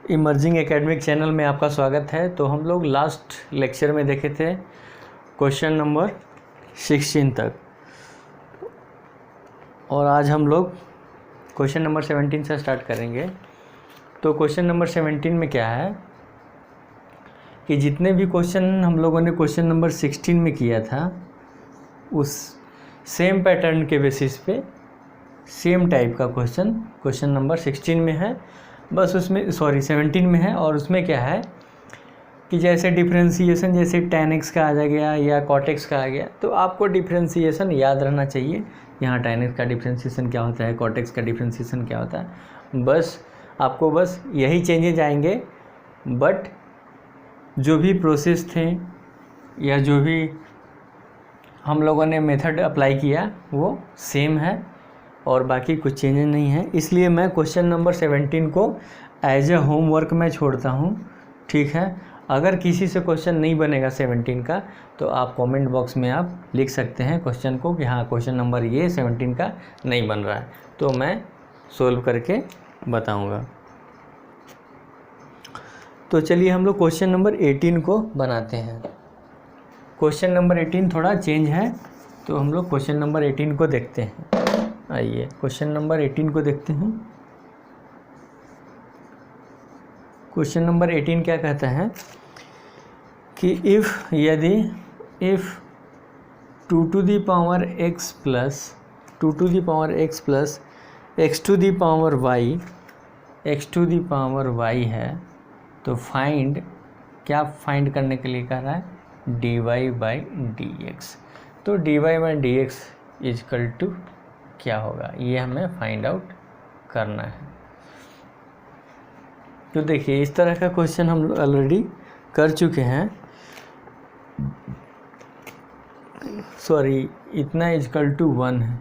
Emerging academic channel में आपका स्वागत है। तो हम लोग लास्ट लेक्चर में देखे थे क्वेश्चन नंबर 16 तक, और आज हम लोग क्वेश्चन नंबर 17 से स्टार्ट करेंगे। तो क्वेश्चन नंबर 17 में क्या है कि जितने भी क्वेश्चन हम लोगों ने क्वेश्चन नंबर 16 में किया था, उस सेम पैटर्न के बेसिस पे सेम टाइप का क्वेश्चन नंबर 16 में है, बस उसमें 17 में है। और उसमें क्या है कि जैसे डिफ्रेंसीएशन जैसे tan x का आ गया या cot x का आ गया, तो आपको डिफ्रेंसीएशन याद रहना चाहिए। यहाँ tan x का डिफ्रेंसीएशन क्या होता है, cot x का डिफ्रेंसीएशन क्या होता है, बस आपको बस यही चेंजेज आएंगे। बट जो भी प्रोसेस थे या जो भी हम लोगों ने मेथड अप्लाई किया वो सेम है और बाकी कुछ चेंजेस नहीं है। इसलिए मैं क्वेश्चन नंबर 17 को एज ए होमवर्क में छोड़ता हूँ, ठीक है। अगर किसी से क्वेश्चन नहीं बनेगा 17 का, तो आप कमेंट बॉक्स में आप लिख सकते हैं क्वेश्चन को कि हाँ क्वेश्चन नंबर ये 17 का नहीं बन रहा है, तो मैं सोल्व करके बताऊँगा। तो चलिए हम लोग क्वेश्चन नंबर 18 को बनाते हैं। क्वेश्चन नंबर 18 थोड़ा चेंज है, तो हम लोग क्वेश्चन नंबर 18 को देखते हैं। आइए क्वेश्चन नंबर 18 को देखते हैं। क्वेश्चन नंबर 18 क्या कहता है कि यदि 2 to the power x plus x to the power y है, तो क्या फाइंड करने के लिए कह रहा है, dy/dx। तो dy/dx इजकल टू क्या होगा, ये हमें फाइंड आउट करना है। तो देखिए इस तरह का क्वेश्चन हम ऑलरेडी कर चुके हैं। इतना इजकल टू 1 है,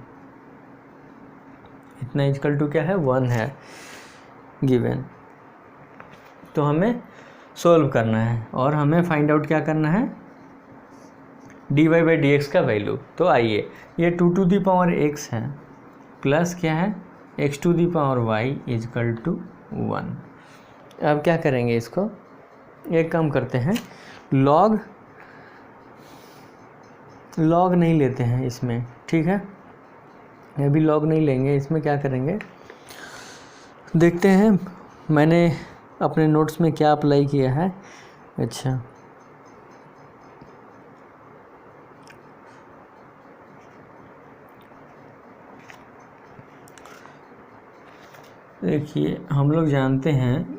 इतना इजकल टू क्या है, 1 है गिवन। तो हमें सोल्व करना है और हमें फाइंड आउट क्या करना है, dy/dx का वैल्यू। तो आइए, ये 2 to the power x है प्लस क्या है, x to the power y equal to 1। अब क्या करेंगे, इसको एक काम करते हैं, लॉग नहीं लेते हैं इसमें, ठीक है। अभी लॉग नहीं लेंगे, इसमें क्या करेंगे देखते हैं। मैंने अपने नोट्स में क्या अप्लाई किया है। अच्छा, देखिए हम लोग जानते हैं,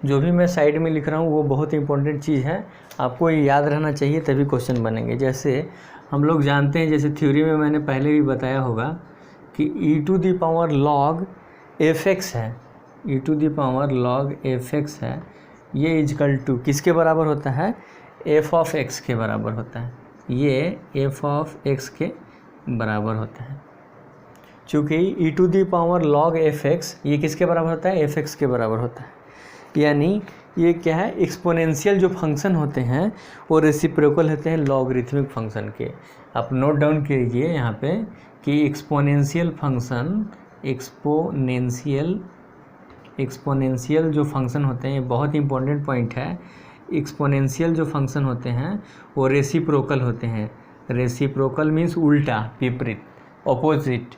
जो भी मैं साइड में लिख रहा हूँ वो बहुत इंपॉर्टेंट चीज़ है, आपको ये याद रहना चाहिए तभी क्वेश्चन बनेंगे। जैसे हम लोग जानते हैं, जैसे थ्योरी में मैंने पहले भी बताया होगा कि e to the power log fx है, e to the power log fx है, ये इजकल टू किसके बराबर होता है, f of x के बराबर होता है। ये f of x के बराबर होता है। चूँकि e to the power log fx ये किसके बराबर होता है, fx के बराबर होता है। यानी ये क्या है, एक्सपोनेंशियल जो फंक्शन होते हैं वो रेसिप्रोकल होते हैं लॉगरिथमिक फंक्शन के। आप नोट डाउन कीजिए यहाँ पे कि एक्सपोनेंशियल जो फंक्शन होते हैं, ये बहुत इंपॉर्टेंट पॉइंट है। एक्सपोनेंशियल जो फंक्शन होते हैं वो रेसिप्रोकल होते हैं। रेसिप्रोकल मीन्स उल्टा, विपरीत, opposite.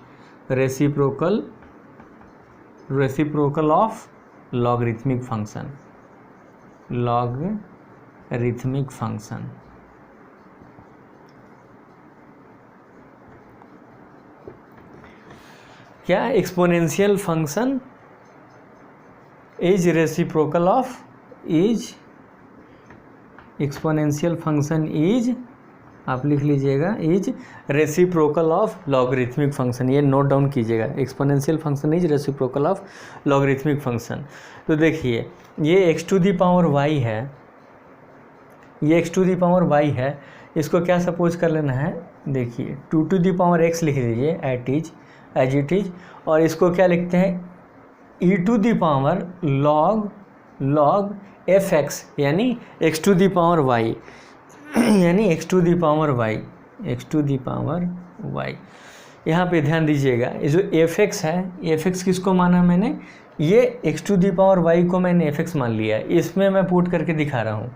Reciprocal of logarithmic function, क्या exponential function is reciprocal of exponential function is, आप लिख लीजिएगा, is reciprocal of logarithmic function. ये नोट डाउन कीजिएगा, exponential function is reciprocal of logarithmic function. तो देखिए ये x to the power y है, ये x to the power y है, इसको क्या सपोज कर लेना है, देखिए 2 to the power x लिख लीजिए एज इट इज, और इसको क्या लिखते हैं, e to the power log fx यानी x to the power y, यानी x to the power y। यहाँ पे ध्यान दीजिएगा, ये जो एफ एक्स है, एफ एक्स किसको माना मैंने, ये X to the power Y को मैंने एफ एक्स मान लिया है, इसमें मैं पुट करके दिखा रहा हूँ।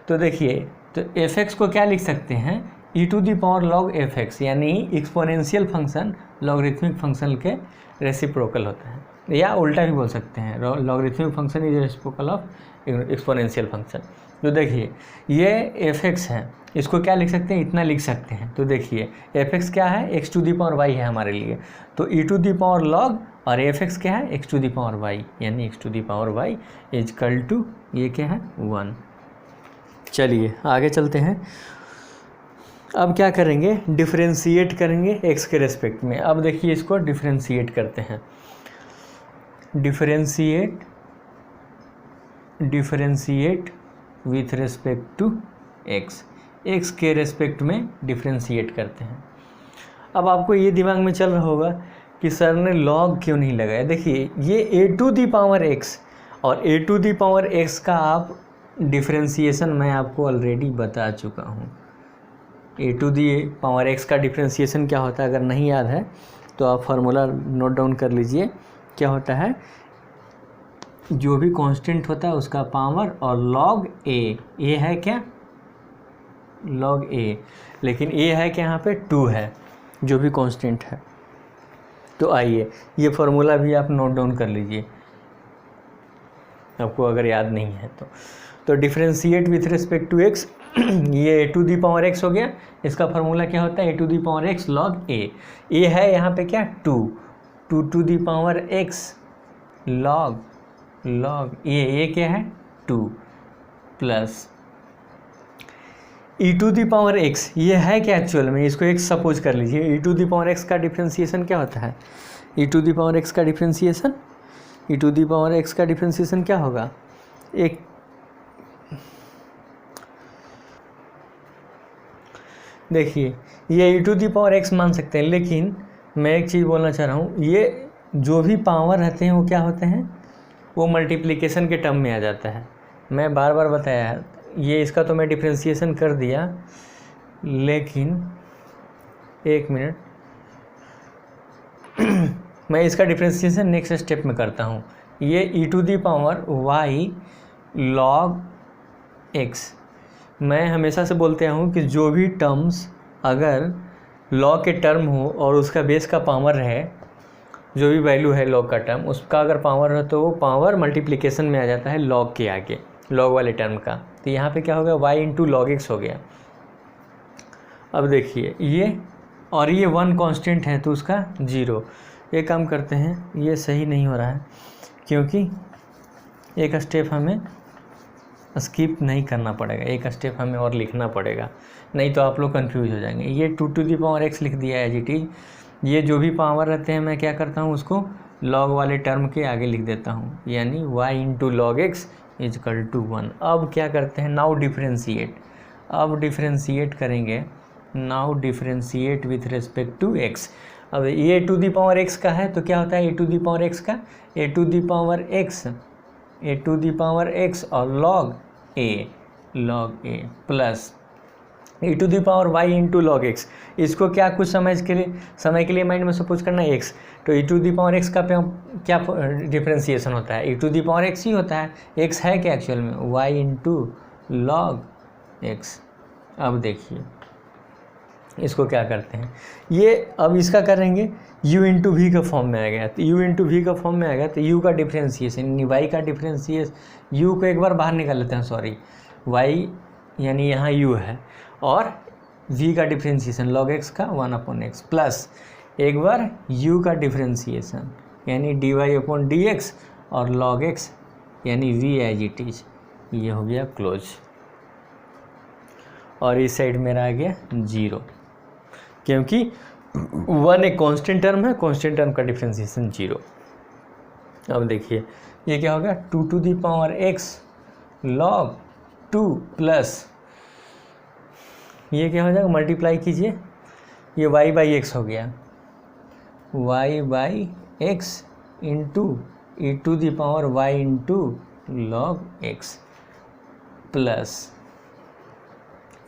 तो देखिए, तो एफ एक्स को क्या लिख सकते हैं, e to the power log f x, यानी एक्सपोनेंशियल फंक्शन लॉगरिथमिक फंक्शन के रेसिप्रोकल होता है, या उल्टा भी बोल सकते हैं, logarithmic function is reciprocal of exponential function. तो देखिए ये एफ एक्स है, इसको क्या लिख सकते हैं, इतना लिख सकते हैं। तो देखिए एफ एक्स क्या है, x to the power y है हमारे लिए, तो e to the power log और एफ एक्स क्या है, x to the power y, यानी x to the power y is equal to ये क्या है 1। चलिए आगे चलते हैं। अब क्या करेंगे, डिफरेंशिएट करेंगे एक्स के रेस्पेक्ट में। अब देखिए इसको डिफरेंशिएट करते हैं, differentiate with respect to X के रेस्पेक्ट में डिफरेंशिएट करते हैं। अब आपको ये दिमाग में चल रहा होगा कि सर ने लॉग क्यों नहीं लगाया। देखिए ये a to the power X और ए टू दी पावर एक्स का आप डिफरेंशिएशन मैं आपको ऑलरेडी बता चुका हूँ। ए टू दी पावर एक्स का डिफरेंशिएशन क्या होता है, अगर नहीं याद है तो आप फार्मूला नोट डाउन कर लीजिए। क्या होता है, जो भी कांस्टेंट होता है उसका पावर और लॉग ए है क्या, लॉग ए, लेकिन ए है कि यहाँ पे 2 है जो भी कांस्टेंट है। तो आइए ये फार्मूला भी आप नोट डाउन कर लीजिए आपको अगर याद नहीं है तो differentiate with respect to x, ये a to the power x हो गया, इसका फार्मूला क्या होता है, ए to the power x log a है यहाँ पे क्या 2 to the power x log a क्या है 2 plus e to the power x, ये है क्या एक्चुअल में, इसको एक सपोज कर लीजिए। E to the power x का डिफरेंशिएशन क्या होता है, ई टू दी पावर एक्स का differentiation, E to the power x का डिफरेंशिएशन क्या होगा, एक देखिए ये ई टू दी पावर एक्स मान सकते हैं, लेकिन मैं एक चीज़ बोलना चाह रहा हूँ, ये जो भी पावर रहते हैं वो क्या होते हैं, वो मल्टीप्लिकेशन के टर्म में आ जाता है। मैं बार बार बताया ये, इसका तो मैं डिफरेंशिएशन कर दिया, लेकिन एक मिनट मैं इसका डिफरेंशिएशन नेक्स्ट स्टेप में करता हूँ। ये ई to the power y log x, मैं हमेशा से बोलते हूँ कि जो भी टर्म्स अगर लॉग के टर्म हो और उसका बेस का पावर है, जो भी वैल्यू है लॉग का टर्म उसका अगर पावर है तो वो पावर मल्टीप्लिकेशन में आ जाता है लॉग के आगे, लॉग वाले टर्म का। तो यहाँ पे क्या हो गया, y इंटू लॉग एक्स हो गया। अब देखिए ये और ये 1 कांस्टेंट है तो उसका 0। ये काम करते हैं, ये सही नहीं हो रहा है क्योंकि एक स्टेप हमें स्किप नहीं करना पड़ेगा, एक स्टेप हमें और लिखना पड़ेगा, नहीं तो आप लोग कंफ्यूज हो जाएंगे। ये 2 टू दी पावर एक्स लिख दिया है एज इट इज, ये जो भी पावर रहते हैं मैं क्या करता हूँ उसको लॉग वाले टर्म के आगे लिख देता हूँ, यानी y into log X is equal to 1। अब क्या करते हैं, नाउ डिफरेंशिएट, अब डिफरेंशिएट करेंगे, now differentiate with respect to X. अब ये टू दी पावर एक्स का है तो क्या होता है, ए टू दी पावर एक्स का A to the power X और log A plus A to the power Y into log X. इसको क्या कुछ समय के लिए माइंड में सपोज करना है एक्स, तो ए टू दी पावर एक्स का क्या डिफरेंशिएशन होता है, ए टू दी पावर एक्स ही होता है, एक्स है क्या एक्चुअल में, वाई इंटू लॉग एक्स। अब देखिए इसको क्या करते हैं, ये अब इसका करेंगे u इंटू वी का फॉर्म में आ गया, तो u इंटू वी का फॉर्म में आ गया तो u का डिफरेंशिएशन यानी y का डिफरेंशिएशन, u को एक बार बाहर निकाल लेते हैं, सॉरी y यानी यहाँ u है और v का डिफरेंशिएशन log x का 1/x प्लस एक बार u का डिफरेंशिएशन यानी dy/dx और log x यानी v एज इट इज। ये हो गया क्लोज और इस साइड मेरा आ गया 0 क्योंकि 1 एक कांस्टेंट टर्म है, कांस्टेंट टर्म का डिफरेंशिएशन 0। अब देखिए ये क्या होगा, 2 to the power x log 2 plus ये क्या हो जाएगा, मल्टीप्लाई कीजिए, ये y/x हो गया, y/x into E to the power y into log x plus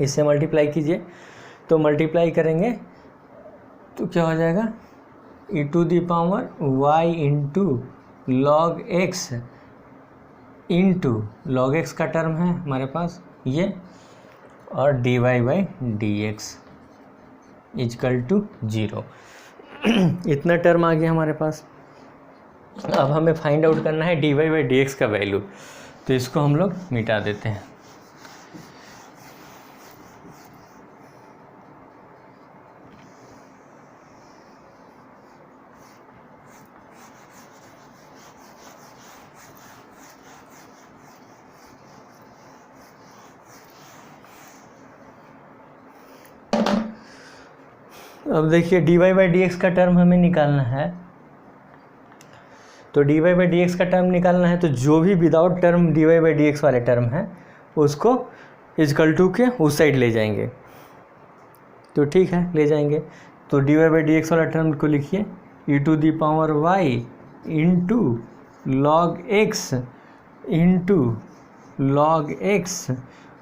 इससे मल्टीप्लाई कीजिए, तो मल्टीप्लाई करेंगे तो क्या हो जाएगा e to the power y into log x into log X का टर्म है हमारे पास ये, और dy by D x is equal to 0। इतना टर्म आ गया हमारे पास। अब हमें फाइंड आउट करना है dy बाई डी एक्स का वैल्यू, तो इसको हम लोग मिटा देते हैं। अब देखिए dy बाई डी एक्स का टर्म हमें निकालना है, तो dy बाई डी एक्स का टर्म निकालना है, तो जो भी without term dy by D x वाले टर्म है उसको इजकल टू के उस साइड ले जाएंगे। तो ठीक है, ले जाएंगे। तो dy बाई डी एक्स वाला टर्म को लिखिए e to the power y into log x into log x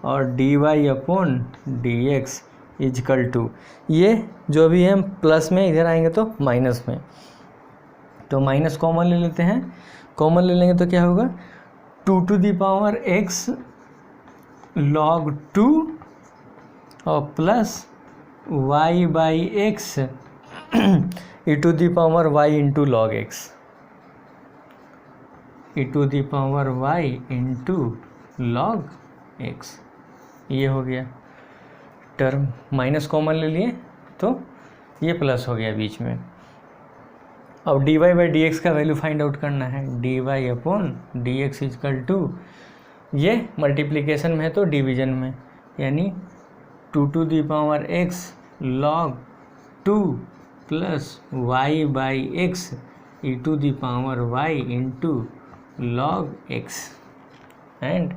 और dy upon D x is equal to, ये जो भी है प्लस में इधर आएंगे तो माइनस में, तो माइनस कॉमन ले लेते हैं। कॉमन ले लेंगे तो क्या होगा 2 to the power x log 2 और plus y by x E to the power y into log X, E to the power y into log X. ये हो गया टर्म, माइनस कॉमन ले लिए तो ये प्लस हो गया बीच में। अब dy बाई डी एक्स का वैल्यू फाइंड आउट करना है, dy upon D x is equal to, ये मल्टीप्लिकेशन में है तो डिवीजन में, यानी 2 to the power x log 2 plus y by x E to the power y into log x and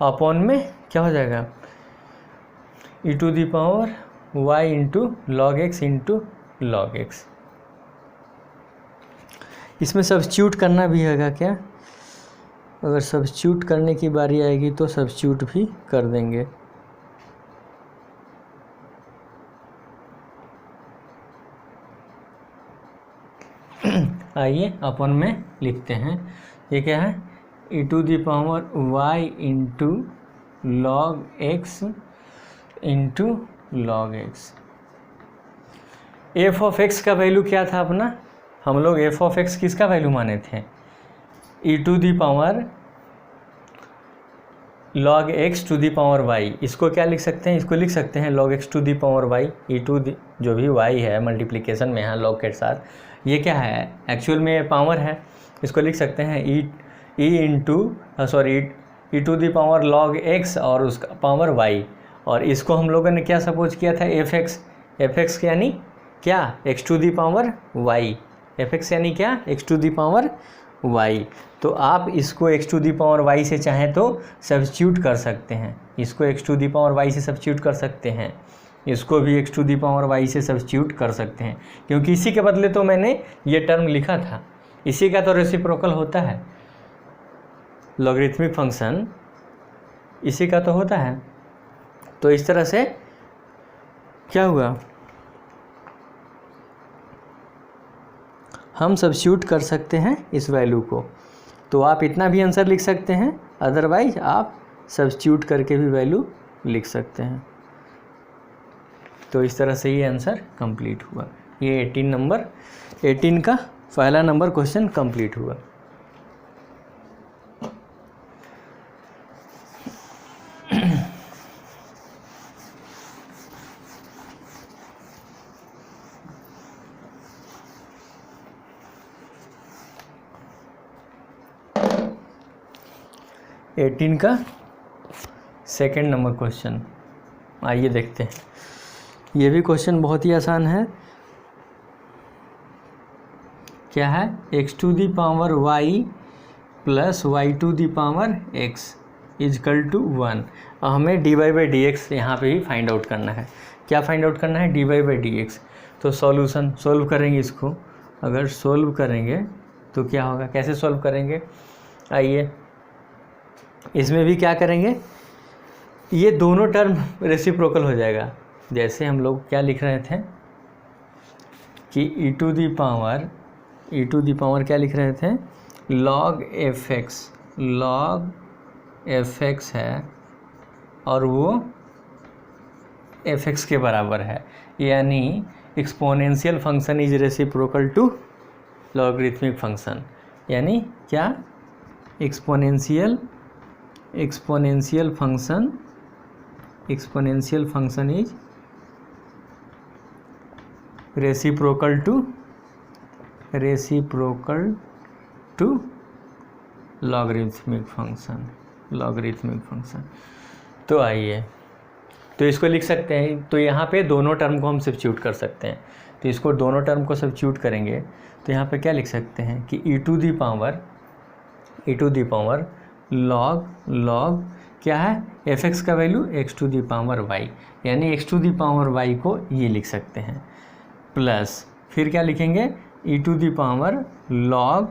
upon में क्या हो जाएगा e to the power y into log x into log x. इसमें substitute करना भी होगा क्या, अगर सब्स्टिट्यूट करने की बारी आएगी तो सब्स्टिट्यूट भी कर देंगे। आइए अपन में लिखते हैं, ये क्या है ई to the power y into log x into log x. F of x का वैल्यू क्या था अपना, हम लोग एफ ऑफ एक्स किसका वैल्यू माने थे e to the power log x to the power y. इसको क्या लिख सकते हैं, इसको लिख सकते हैं log x to the power y e to the, जो भी वाई है मल्टीप्लिकेशन में है लॉग के साथ, ये क्या है एक्चुअल में पावर है, इसको लिख सकते हैं E into sorry E to the power log x और उसका पावर वाई, और इसको हम लोगों ने क्या सपोज किया था एफ एक्स यानी क्या X to the power Y, F x यानी क्या X to the power Y. तो आप इसको X to the power Y से चाहें तो सब्स्टिट्यूट कर सकते हैं, इसको X to the power Y से सब्स्टिट्यूट कर सकते हैं, इसको भी X to the power Y से सब्स्टिट्यूट कर सकते हैं, क्योंकि इसी के बदले तो मैंने ये टर्म लिखा था, इसी का तो रेसिप्रोकल होता है, लॉगरिथमिक फंक्शन इसी का तो होता है। तो इस तरह से क्या हुआ, हम सब्स्टिट्यूट कर सकते हैं इस वैल्यू को। तो आप इतना भी आंसर लिख सकते हैं, अदरवाइज आप सब्स्टिट्यूट करके भी वैल्यू लिख सकते हैं। तो इस तरह से ये आंसर कंप्लीट हुआ। ये 18 का पहला नंबर क्वेश्चन कंप्लीट हुआ। एटीन का सेकंड नंबर क्वेश्चन, आइए देखते हैं। ये भी क्वेश्चन बहुत ही आसान है। क्या है x to the power Y plus Y to the power x is equal to 1। हमें D Y by D X यहाँ पर ही फाइंड आउट करना है। क्या फाइंड आउट करना है, D Y by D X. तो सॉल्यूशन सोल्व करेंगे इसको, अगर सोल्व करेंगे तो क्या होगा, कैसे सोल्व करेंगे, आइए इसमें भी क्या करेंगे, ये दोनों टर्म रेसिप्रोकल हो जाएगा। जैसे हम लोग क्या लिख रहे थे कि ई टू दी पावर क्या लिख रहे थे, log एफ एक्स है और वो एफ एक्स के बराबर है, यानी exponential function is reciprocal to logarithmic function. यानी क्या, exponential function is reciprocal to logarithmic function. तो आइए, तो इसको लिख सकते हैं। तो यहाँ पे दोनों टर्म को हम सब्स्टिट्यूट कर सकते हैं। तो इसको दोनों टर्म को सब्स्टिट्यूट करेंगे तो यहाँ पे क्या लिख सकते हैं कि e to the power log क्या है, एफ एक्स का value x to the power y, यानी x to the power Y को ये लिख सकते हैं, प्लस फिर क्या लिखेंगे, e to the power log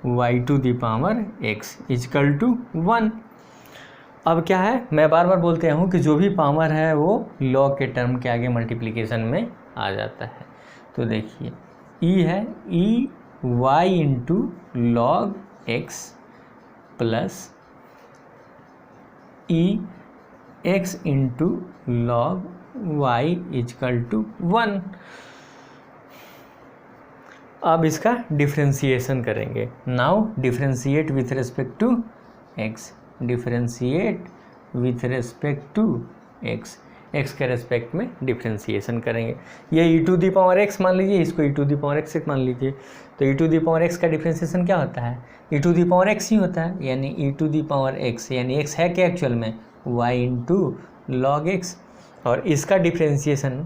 y to the power x is equal to 1। अब क्या है, मैं बार बार बोलते हूँ कि जो भी पावर है वो लॉग के टर्म के आगे मल्टीप्लिकेशन में आ जाता है। तो देखिए ई है e y into log x plus e x into log y is equal to 1। अब इसका डिफ्रेंसिएशन करेंगे। Now differentiate with respect to x, x के रेस्पेक्ट में डिफ्रेंसिएशन करेंगे। ये ई टू दी पावर एक्स मान लीजिए, इसको e to the power x मान लीजिए। तो e to the power x का डिफ्रेंसिएशन क्या होता है, ई टू दी पावर एक्स ही होता है, यानी e to the power x, यानी एक्स है क्या एक्चुअल में, वाई इंटू लॉग एक्स। और इसका डिफ्रेंसिएशन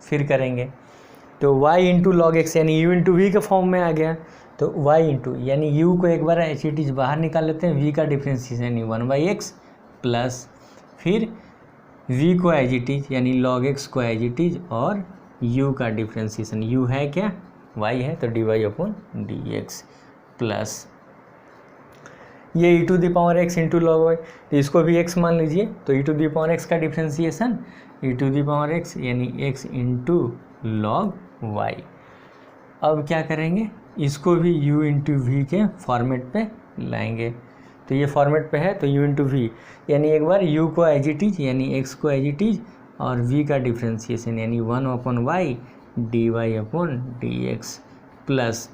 फिर करेंगे तो y इंटू लॉग एक्स यानी u इंटू वी के फॉर्म में आ गया। तो y इंटू यानी u को एक बार एच ई टीज बाहर निकाल लेते हैं, v का डिफ्रेंसिएशन यानी 1/x प्लस फिर v को एज इट इज यानी log x को एज इट इज और u का डिफ्रेंसिएशन, u है क्या, y है, तो dy/dx प्लस ये ई to the power x into log y, तो इसको भी x मान लीजिए। तो e to the power x का differentiation e to the power x यानी x इंटू लॉग वाई। अब क्या करेंगे, इसको भी u इंटू वी के फॉर्मेट पे लाएंगे। तो ये फॉर्मेट पे है तो u इंटू वी यानी एक बार u को एज इट इज यानी x को एज इट इज और v का डिफ्रेंसिएशन यानी 1/y dy/dx प्लस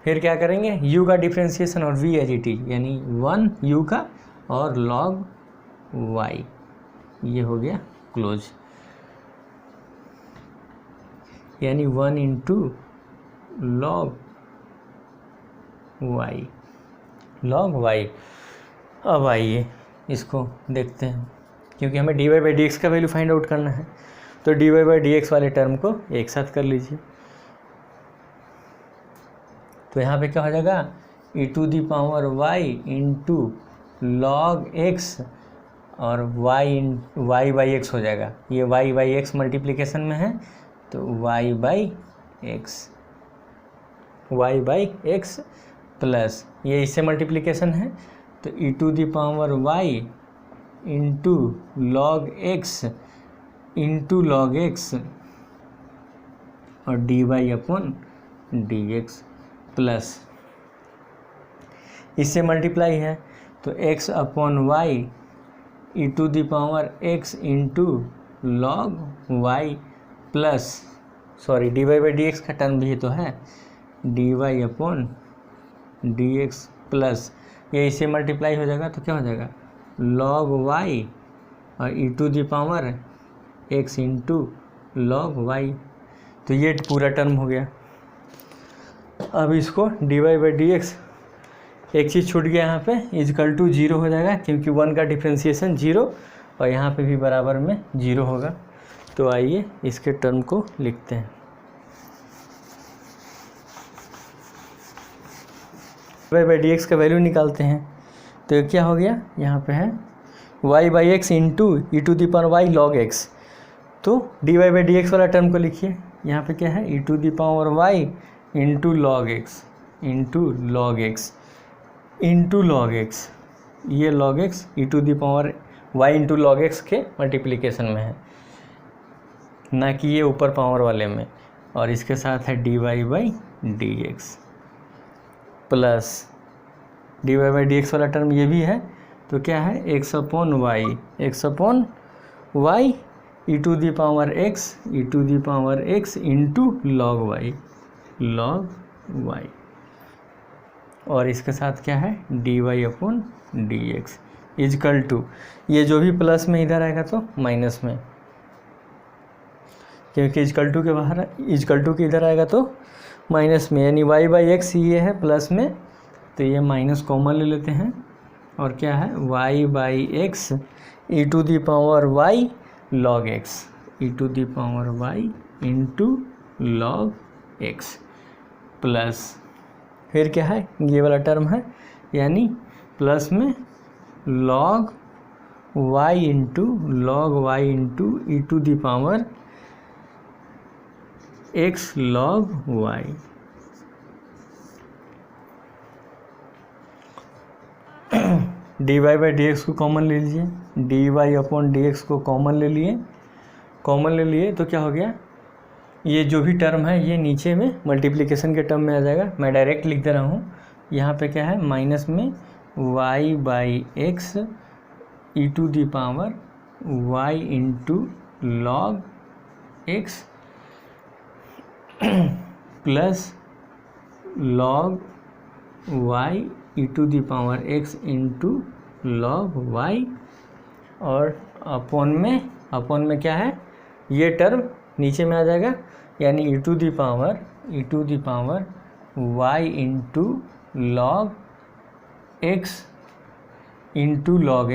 फिर क्या करेंगे, u का डिफ्रेंसिएशन और v एज इट इज यानी 1 u का और log y, ये हो गया क्लोज, यानी 1 इंटू लॉग वाई। अब आइए इसको देखते हैं, क्योंकि हमें dy/dx का वैल्यू फाइंड आउट करना है। तो dy/dx वाले टर्म को एक साथ कर लीजिए। तो यहाँ पे क्या हो जाएगा, e to the power y into log x और y/x हो जाएगा। ये y/x मल्टीप्लिकेशन में है तो y/x प्लस ये इससे मल्टीप्लिकेशन है तो e to the power y into log x और dy/dx प्लस इससे मल्टीप्लाई है तो x/y e to the power x into log y plus sorry dy/dx का टर्म भी तो है dy/dx प्लस ये इससे मल्टीप्लाई हो जाएगा तो क्या हो जाएगा log y और e to the power x into log y। तो ये पूरा टर्म हो गया। अब इसको dy/dx एक चीज़ छूट गया यहाँ पे इजकल टू 0 हो जाएगा, क्योंकि 1 का डिफ्रेंसिएशन 0 और यहाँ पे भी बराबर में 0 होगा। तो आइए इसके टर्म को लिखते हैं। dy/dx का वैल्यू निकालते हैं तो क्या हो गया, यहाँ पे है y/x into E to the power y log x। तो dy/dx वाला टर्म को लिखिए, यहाँ पे क्या है ई to the power y into log x ये log x e to the power y into log x के मल्टीप्लिकेशन में है ना कि ये ऊपर पावर वाले में। और इसके साथ है dy by D x plus dy by D x वाला टर्म ये भी है, तो क्या है x upon y e to the power x into log y. और इसके साथ क्या है dy upon D x is equal to, ये जो भी प्लस में इधर आएगा तो माइनस में, क्योंकि इजकल टू के बाहर इजकल टू के इधर आएगा तो माइनस में, यानी y बाई एक्स ये है प्लस में, तो ये माइनस कॉमन ले लेते हैं। और क्या है y by x E to the power y log x into log x plus फिर क्या है ये वाला टर्म है, यानी प्लस में log y into E to the power x log y। dy by D x को कॉमन ले लीजिए, dy अपॉन डी एक्स को कॉमन ले लिए तो क्या हो गया, ये जो भी टर्म है ये नीचे में मल्टीप्लिकेशन के टर्म में आ जाएगा। मैं डायरेक्ट लिख दे रहा हूँ, यहाँ पे क्या है माइनस में y by x E to the power y into log x plus log y e to the power x into log y। और अपॉन में क्या है ये टर्म नीचे में आ जाएगा, यानी e to the power y into log x into log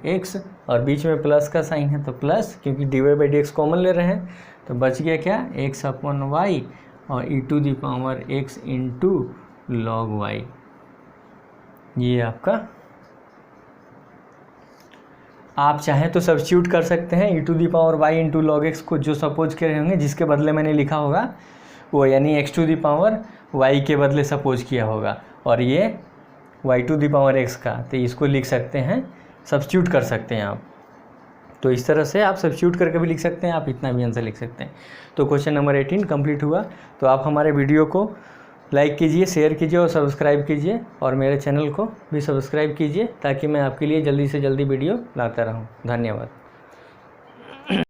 x और बीच में प्लस का साइन है तो प्लस, क्योंकि dy by D x common ले रहे हैं तो बच गया क्या x अपॉन वाई और e to the power x into log y। ये आपका, आप चाहें तो सब्स्टिट्यूट कर सकते हैं e to the power y into log x को, जो सपोज कर रहे होंगे जिसके बदले मैंने लिखा होगा वो, यानी x to the power y के बदले सपोज किया होगा, और ये y to the power x का, तो इसको लिख सकते हैं, सब्स्टिट्यूट कर सकते हैं आप। तो इस तरह से आप सब्स्टिट्यूट करके भी लिख सकते हैं, आप इतना भी आंसर लिख सकते हैं। तो क्वेश्चन नंबर 18 कंप्लीट हुआ। तो आप हमारे वीडियो को लाइक कीजिए, शेयर कीजिए और सब्सक्राइब कीजिए, और मेरे चैनल को भी सब्सक्राइब कीजिए ताकि मैं आपके लिए जल्दी से जल्दी वीडियो लाता रहूं। धन्यवाद।